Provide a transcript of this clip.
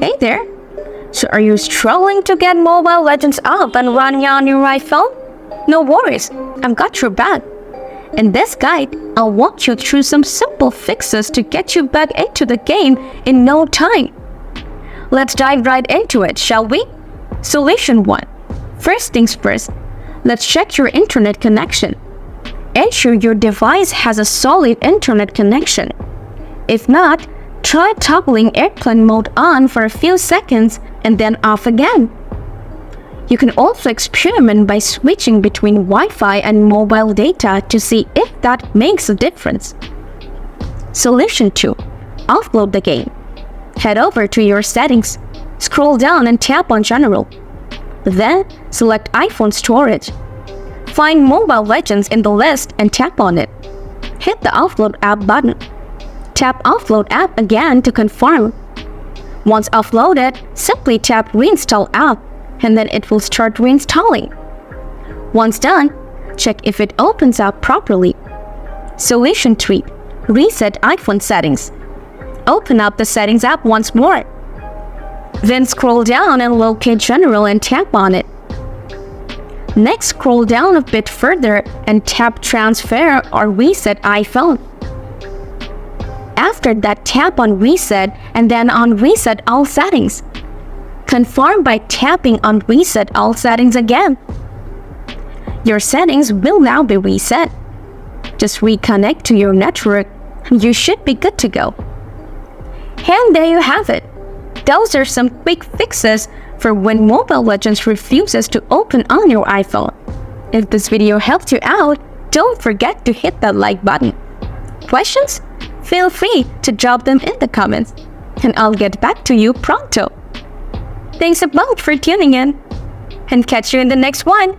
Hey there! So are you struggling to get Mobile Legends up and running on your iPhone? No worries, I've got your back. In this guide, I'll walk you through some simple fixes to get you back into the game in no time. Let's dive right into it, shall we? Solution 1. First things first, let's check your internet connection. Ensure your device has a solid internet connection. If not, try toggling airplane mode on for a few seconds and then off again. You can also experiment by switching between Wi-Fi and mobile data to see if that makes a difference. Solution 2. Offload the game. Head over to your settings, scroll down and tap on General. Then, select iPhone storage. Find Mobile Legends in the list and tap on it. Hit the Offload app button. Tap Offload app again to confirm. Once offloaded, simply tap Reinstall app and then it will start reinstalling. Once done, check if it opens up properly. Solution 3. Reset iPhone settings. Open up the Settings app once more. Then scroll down and locate General and tap on it. Next, scroll down a bit further and tap Transfer or Reset iPhone. After that, tap on Reset and then on Reset All Settings. Confirm by tapping on Reset All Settings again. Your settings will now be reset. Just reconnect to your network and you should be good to go. And there you have it. Those are some quick fixes for when Mobile Legends refuses to open on your iPhone. If this video helped you out, don't forget to hit that like button. Questions? Feel free to drop them in the comments, and I'll get back to you pronto. Thanks a bunch for tuning in, and catch you in the next one.